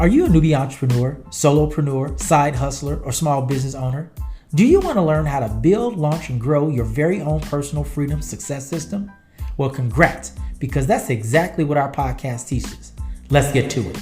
Are you a newbie entrepreneur, solopreneur, side hustler, or small business owner? Do you want to learn how to build, launch, and grow your very own personal freedom success system? Well, congrats, because that's exactly what our podcast teaches. Let's get to it.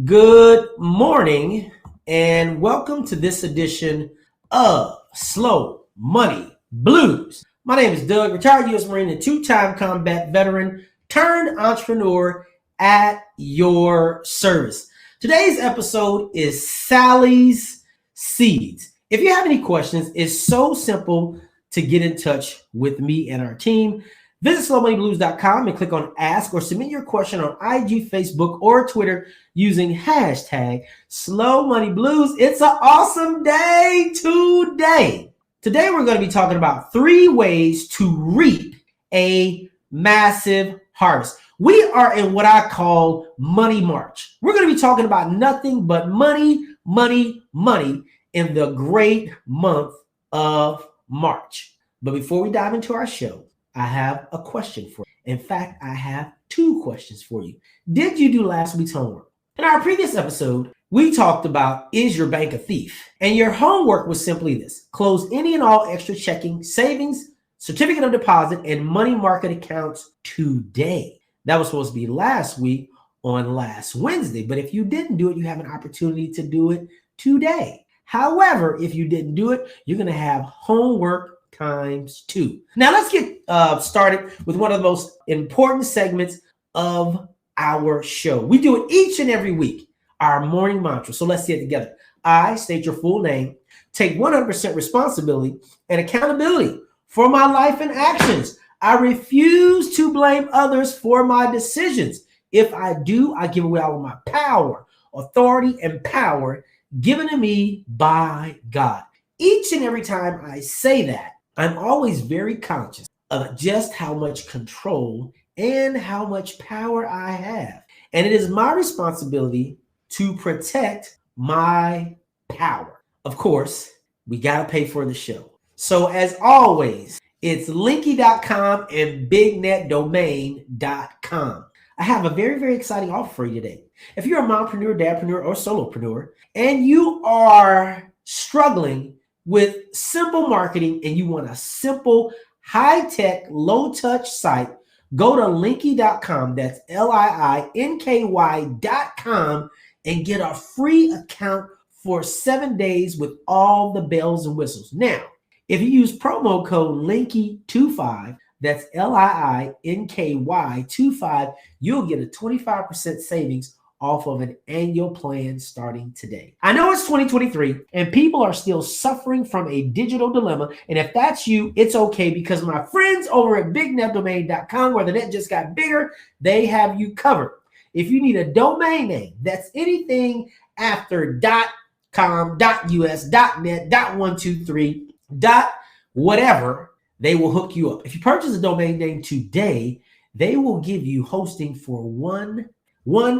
Good morning, and welcome to this edition of Slow Money Blues. My name is Doug, retired U.S. Marine and two-time combat veteran turned entrepreneur at your service. Today's episode is Sally's Seeds. If you have any questions, it's so simple to get in touch with me and our team. Visit slowmoneyblues.com and click on Ask or submit your question on IG, Facebook, or Twitter using hashtag SlowMoneyBlues. It's an awesome day today. Today, we're going to be talking about 3 ways to reap a massive harvest. We are in what I call Money March. We're going to be talking about nothing but money, money, money in the great month of March. But before we dive into our show, I have a question for you. In fact, I have 2 questions for you. Did you do last week's homework? In our previous episode, we talked about, is your bank a thief? And your homework was simply this: close any and all extra checking, savings, certificate of deposit, and money market accounts today. That was supposed to be last week on last Wednesday. But if you didn't do it, you have an opportunity to do it today. However, if you didn't do it, you're going to have homework times 2. Now let's get started with one of the most important segments of our show. We do it each and every week, our morning mantra. So let's say it together. I state your full name, take 100% responsibility and accountability for my life and actions. I refuse to blame others for my decisions. If I do, I give away all of my power, authority, and power given to me by God. Each and every time I say that, I'm always very conscious of just how much control and how much power I have. And it is my responsibility to protect my power. Of course, we got to pay for the show. So as always, it's linky.com and bignetdomain.com. I have a very, very exciting offer for you today. If you're a mompreneur, dadpreneur, or solopreneur, and you are struggling with simple marketing and you want a simple, high-tech, low-touch site, go to linky.com, that's linky.com, and get a free account for 7 days with all the bells and whistles. Now, if you use promo code LINKY25, that's LIINKY25, you'll get a 25% savings off of an annual plan starting today. I know it's 2023 and people are still suffering from a digital dilemma. And if that's you, it's okay, because my friends over at bignetdomain.com, where the net just got bigger, they have you covered. If you need a domain name that's anything after .com, .us, .net, .123, .whatever, they will hook you up. If you purchase a domain name today, they will give you hosting for one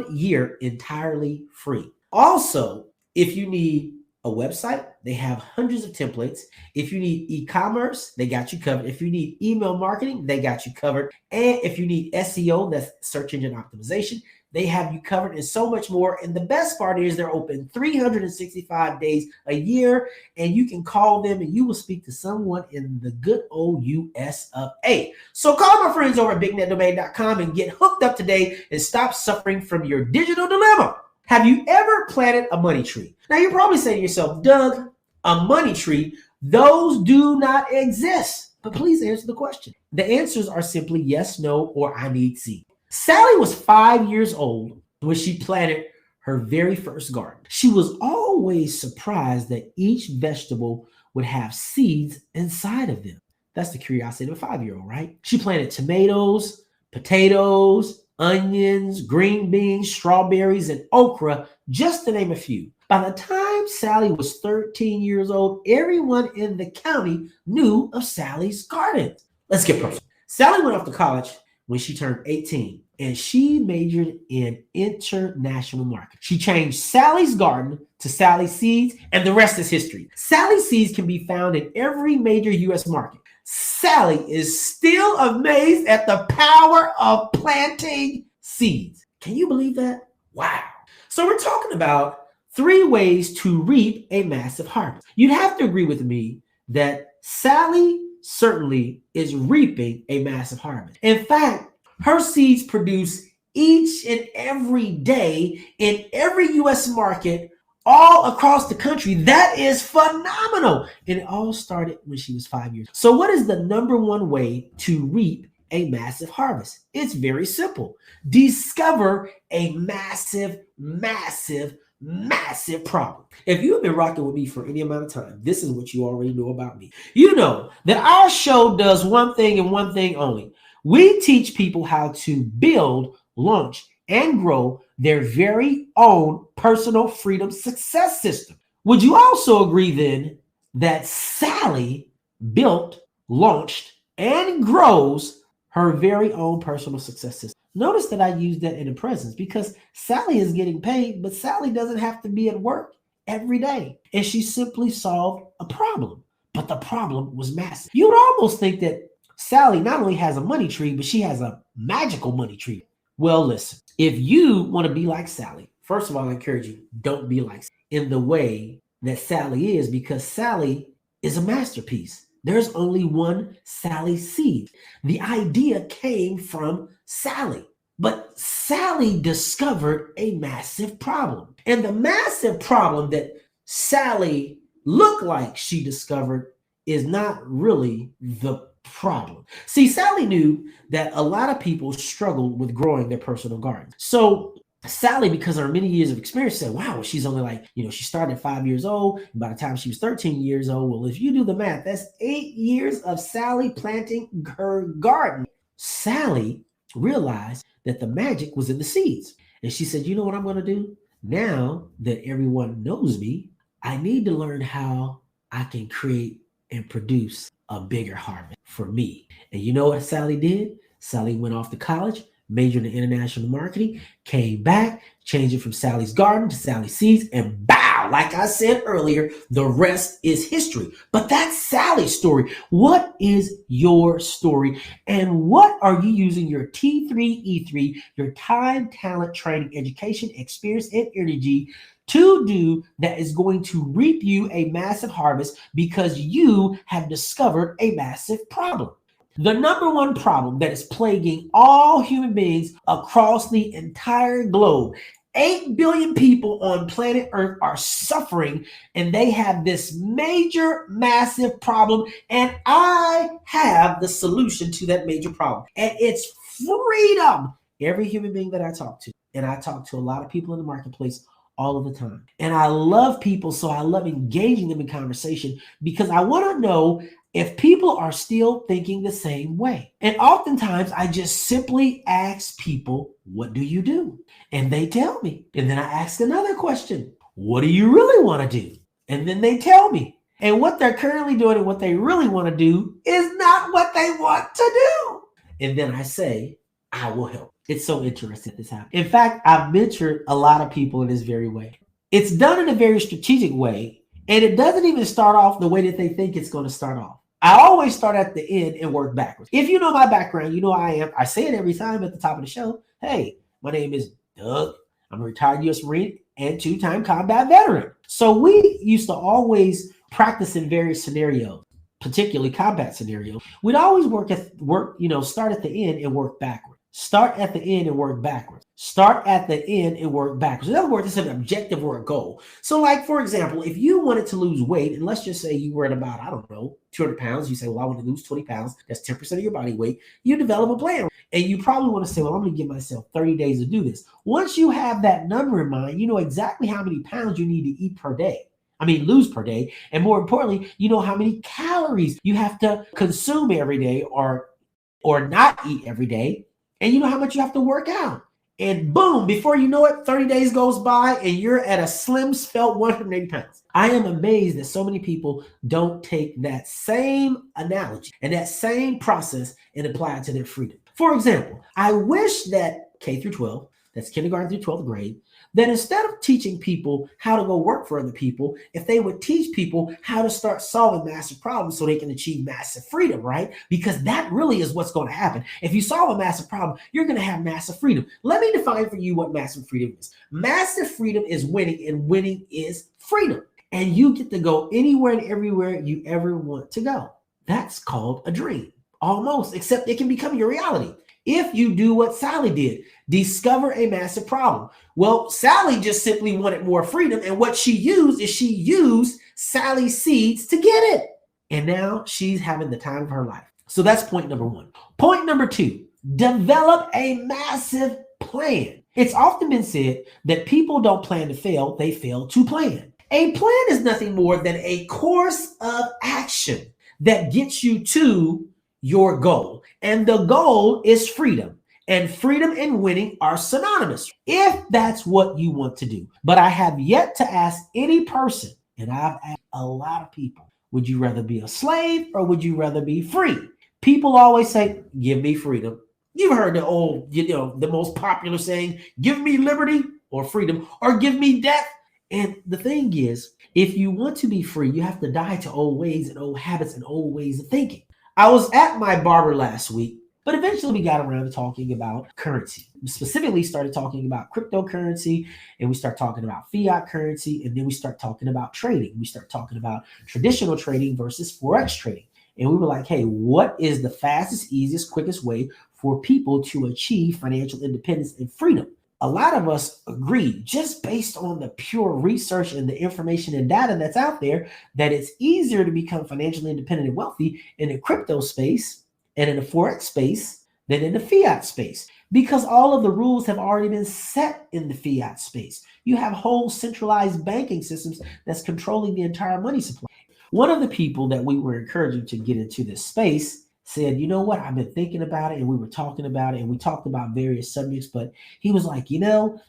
year entirely free. Also, if you need a website, they have hundreds of templates. If you need e-commerce, they got you covered. If you need email marketing, they got you covered. And if you need SEO, that's search engine optimization, they have you covered, and so much more. And the best part is they're open 365 days a year, and you can call them and you will speak to someone in the good old US of A. So call my friends over at bignetdomain.com and get hooked up today and stop suffering from your digital dilemma. Have you ever planted a money tree? Now you're probably saying to yourself, Doug, a money tree, those do not exist. But please answer the question. The answers are simply yes, no, or I need seed. Sally was 5 years old when she planted her very first garden. She was always surprised that each vegetable would have seeds inside of them. That's the curiosity of a 5-year-old, right? She planted tomatoes, potatoes, onions, green beans, strawberries, and okra, just to name a few. By the time Sally was 13 years old, everyone in the county knew of Sally's garden. Let's get personal. Sally went off to college when she turned 18, and she majored in international marketing. She changed Sally's garden to Sally Seeds, and the rest is history. Sally Seeds can be found in every major U.S. market. Sally is still amazed at the power of planting seeds. Can you believe that? Wow. So we're talking about 3 ways to reap a massive harvest. You'd have to agree with me that Sally certainly is reaping a massive harvest. In fact, her seeds produce each and every day in every U.S. market all across the country. That is phenomenal. And it all started when she was 5 years old. So what is the number one way to reap a massive harvest? It's very simple. Discover a massive, massive, massive problem. If you've been rocking with me for any amount of time, this is what you already know about me. You know that our show does one thing and one thing only. We teach people how to build, launch, and grow their very own personal freedom success system. Would you also agree then that Sally built, launched, and grows her very own personal success system? Notice that I used that in the present because Sally is getting paid, but Sally doesn't have to be at work every day. And she simply solved a problem, but the problem was massive. You would almost think that Sally not only has a money tree, but she has a magical money tree. Well, listen, if you want to be like Sally, first of all, I encourage you, don't be like in the way that Sally is, because Sally is a masterpiece. There's only one Sally seed. The idea came from Sally, but Sally discovered a massive problem. And the massive problem that Sally looked like she discovered is not really the problem. See, Sally knew that a lot of people struggled with growing their personal gardens. So Sally, because of her many years of experience, said, wow, she's only like, she started at 5 years old. And by the time she was 13 years old, well, if you do the math, that's 8 years of Sally planting her garden. Sally realized that the magic was in the seeds. And she said, you know what I'm going to do? Now that everyone knows me, I need to learn how I can create and produce a bigger harvest for me. And you know what Sally did? Sally went off to college, majored in international marketing, came back, changed it from Sally's Garden to Sally's Seeds, and bow, like I said earlier, the rest is history. But that's Sally's story. What is your story? And what are you using your T3E3, your time, talent, training, education, experience, and energy to do that is going to reap you a massive harvest because you have discovered a massive problem? The number one problem that is plaguing all human beings across the entire globe. 8 billion people on planet Earth are suffering, and they have this major, massive problem. And I have the solution to that major problem. And it's freedom. Every human being that I talk to, and I talk to a lot of people in the marketplace all of the time. And I love people, so I love engaging them in conversation because I want to know if people are still thinking the same way. And oftentimes I just simply ask people, what do you do? And they tell me. And then I ask another question, what do you really want to do? And then they tell me. And what they're currently doing and what they really want to do is not what they want to do. And then I say, I will help. It's so interesting that this happens. In fact, I've mentored a lot of people in this very way. It's done in a very strategic way, and it doesn't even start off the way that they think it's going to start off. I always start at the end and work backwards. If you know my background, you know I say it every time at the top of the show. Hey, my name is Doug. I'm a retired U.S. Marine and 2-time combat veteran. So we used to always practice in various scenarios, particularly combat scenarios. We'd always start at the end and work backwards. Start at the end and work backwards. Start at the end and work backwards. In other words, it's an objective or a goal. So like, for example, if you wanted to lose weight, and let's just say you were at about, 200 pounds, you say, well, I want to lose 20 pounds. That's 10% of your body weight. You develop a plan. And you probably want to say, well, I'm going to give myself 30 days to do this. Once you have that number in mind, you know exactly how many pounds you need to eat per day. Lose per day. And more importantly, you know how many calories you have to consume every day or not eat every day. And you know how much you have to work out. And boom, before you know it, 30 days goes by and you're at a slim, svelte 180 pounds. I am amazed that so many people don't take that same analogy and that same process and apply it to their freedom. For example, I wish that K through 12, that's kindergarten through 12th grade, That instead of teaching people how to go work for other people, if they would teach people how to start solving massive problems so they can achieve massive freedom, right? Because that really is what's going to happen. If you solve a massive problem, you're going to have massive freedom. Let me define for you what massive freedom is. Massive freedom is winning, and winning is freedom. And you get to go anywhere and everywhere you ever want to go. That's called a dream. Almost, except it can become your reality. If you do what Sally did, discover a massive problem. Well, Sally just simply wanted more freedom, and what she used Sally's seeds to get it. And now she's having the time of her life. So that's point number one. Point number two, develop a massive plan. It's often been said that people don't plan to fail, they fail to plan. A plan is nothing more than a course of action that gets you to your goal. And the goal is freedom. And freedom and winning are synonymous if that's what you want to do. But I have yet to ask any person, and I've asked a lot of people, would you rather be a slave or would you rather be free? People always say, give me freedom. You've heard the old, the most popular saying, give me liberty or freedom, or give me death. And the thing is, if you want to be free, you have to die to old ways and old habits and old ways of thinking. I was at my barber last week, but eventually we got around to talking about currency. We specifically started talking about cryptocurrency, and we start talking about fiat currency, and then we start talking about trading. We start talking about traditional trading versus Forex trading. And we were like, hey, what is the fastest, easiest, quickest way for people to achieve financial independence and freedom? A lot of us agree, just based on the pure research and the information and data that's out there, that it's easier to become financially independent and wealthy in the crypto space and in the Forex space than in the fiat space, because all of the rules have already been set in the fiat space. You have whole centralized banking systems that's controlling the entire money supply. One of the people that we were encouraging to get into this space said, you know what, I've been thinking about it, and we were talking about it, and we talked about various subjects, but he was like,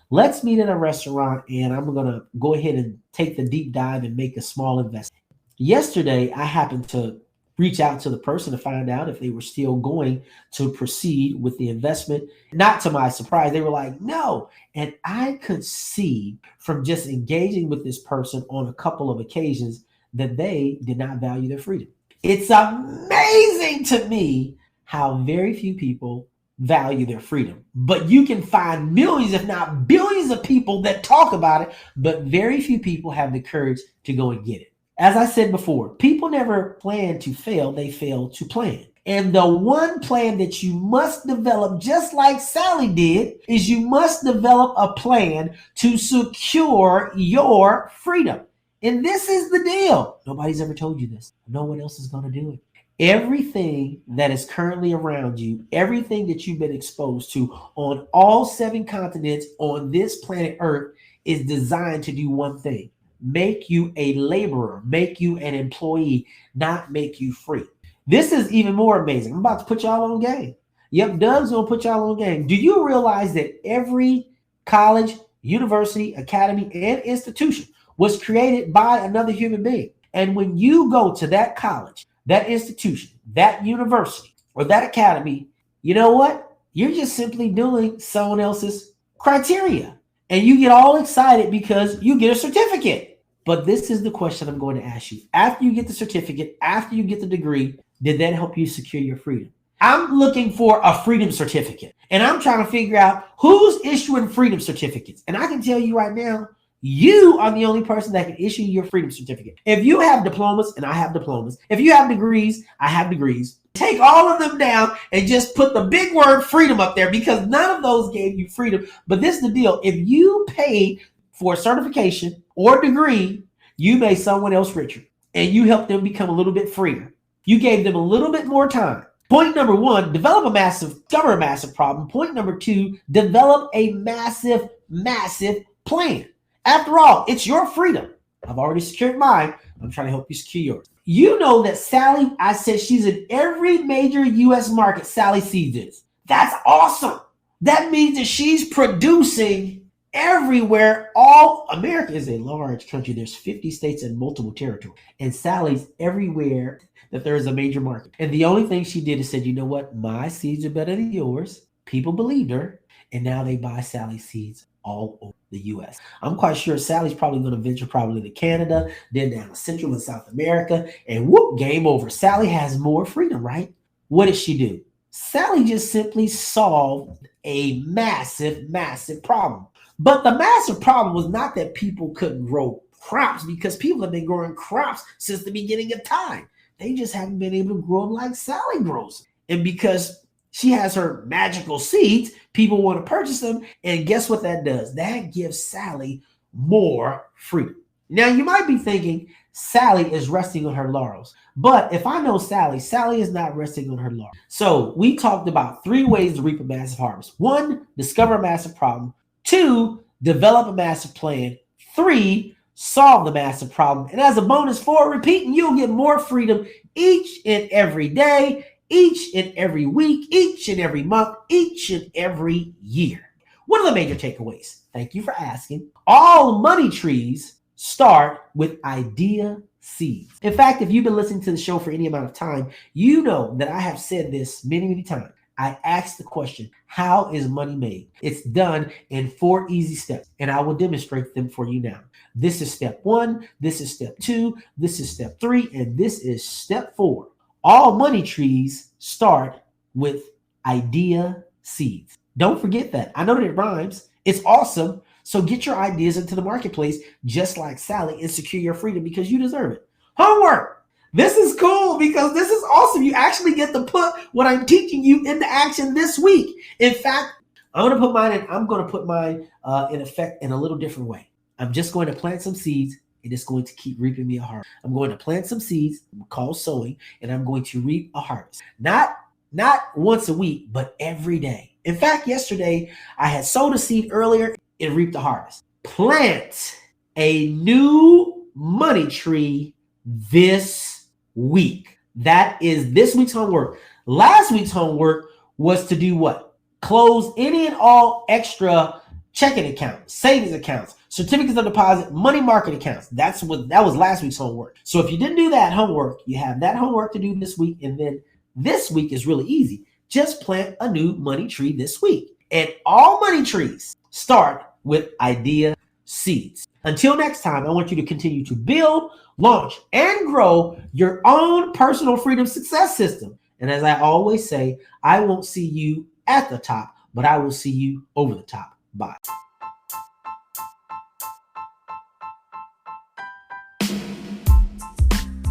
let's meet at a restaurant, and I'm going to go ahead and take the deep dive and make a small investment. Yesterday, I happened to reach out to the person to find out if they were still going to proceed with the investment. Not to my surprise, they were like, no. And I could see from just engaging with this person on a couple of occasions that they did not value their freedom. It's amazing to me how very few people value their freedom. But you can find millions, if not billions of people that talk about it, but very few people have the courage to go and get it. As I said before, people never plan to fail, they fail to plan. And the one plan that you must develop, just like Sally did, is you must develop a plan to secure your freedom. And this is the deal. Nobody's ever told you this. No one else is going to do it. Everything that is currently around you, everything that you've been exposed to on all 7 continents on this planet Earth is designed to do one thing: make you a laborer, make you an employee, not make you free. This is even more amazing. I'm about to put y'all on game. Yep, Doug's going to put y'all on game. Do you realize that every college, university, academy, and institution was created by another human being? And when you go to that college, that institution, that university, or that academy, you know what? You're just simply doing someone else's criteria. And you get all excited because you get a certificate. But this is the question I'm going to ask you. After you get the certificate, after you get the degree, did that help you secure your freedom? I'm looking for a freedom certificate. And I'm trying to figure out who's issuing freedom certificates. And I can tell you right now, you are the only person that can issue your freedom certificate. If you have diplomas, and I have diplomas, if you have degrees, I have degrees, take all of them down and just put the big word freedom up there, because none of those gave you freedom. But this is the deal. If you paid for a certification or degree, you made someone else richer, and you helped them become a little bit freer. You gave them a little bit more time. Point number 1, discover a massive problem. Point number 2, develop a massive plan. After all, it's your freedom. I've already secured mine. I'm trying to help you secure yours. You know that Sally, I said she's in every major U.S. market Sally Seeds is. That's awesome. That means that she's producing everywhere. All America is a large country. There's 50 states and multiple territories. And Sally's everywhere that there is a major market. And the only thing she did is said, you know what? My seeds are better than yours. People believed her. And now they buy Sally seeds all over the U.S. I'm quite sure Sally's probably going to venture probably to Canada, then down to Central and South America, and whoop, game over. Sally has more freedom, right? What did she do? Sally just simply solved a massive, massive problem. But the massive problem was not that people couldn't grow crops, because people have been growing crops since the beginning of time. They just haven't been able to grow them like Sally grows them. And because she has her magical seeds, people want to purchase them. And guess what that does? That gives Sally more freedom. Now, you might be thinking Sally is resting on her laurels. But if I know Sally, Sally is not resting on her laurels. So we talked about 3 ways to reap a massive harvest. 1, discover a massive problem. 2, develop a massive plan. 3, solve the massive problem. And as a bonus for repeating, you'll get more freedom each and every day, each and every week, each and every month, each and every year. What are the major takeaways? Thank you for asking. All money trees start with idea seeds. In fact, if you've been listening to the show for any amount of time, you know that I have said this many, many times. I asked the question, how is money made? It's done in 4 easy steps, and I will demonstrate them for you now. This is step 1, this is step 2, this is step 3, and this is step 4. All money trees start with idea seeds. Don't forget that. I know that it rhymes. It's awesome. So get your ideas into the marketplace just like Sally and secure your freedom, because you deserve it. Homework. This is cool because this is awesome. You actually get to put what I'm teaching you into action this week. In fact, I'm going to put mine in effect in a little different way. I'm just going to plant some seeds, and it's going to keep reaping me a harvest. I'm going to plant some seeds called sowing, and I'm going to reap a harvest. Not once a week, but every day. In fact, yesterday I had sowed a seed earlier and reaped a harvest. Plant a new money tree this week. That is this week's homework. Last week's homework was to do what? Close any and all extra checking accounts, savings accounts, certificates of deposit, money market accounts. That was last week's homework. So if you didn't do that homework, you have that homework to do this week. And then this week is really easy. Just plant a new money tree this week. And all money trees start with idea seeds. Until next time, I want you to continue to build, launch, and grow your own personal freedom success system. And as I always say, I won't see you at the top, but I will see you over the top. Bye.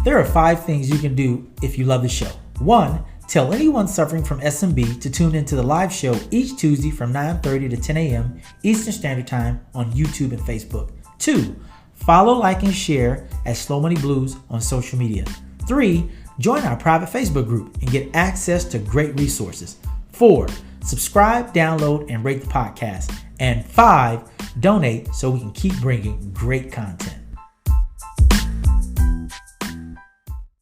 There are 5 things you can do if you love the show. 1, tell anyone suffering from SMB to tune into the live show each Tuesday from 9:30 to 10 a.m. Eastern Standard Time on YouTube and Facebook. 2, follow, like, and share at Slow Money Blues on social media. 3, join our private Facebook group and get access to great resources. 4, subscribe, download, and rate the podcast. And 5, donate so we can keep bringing great content.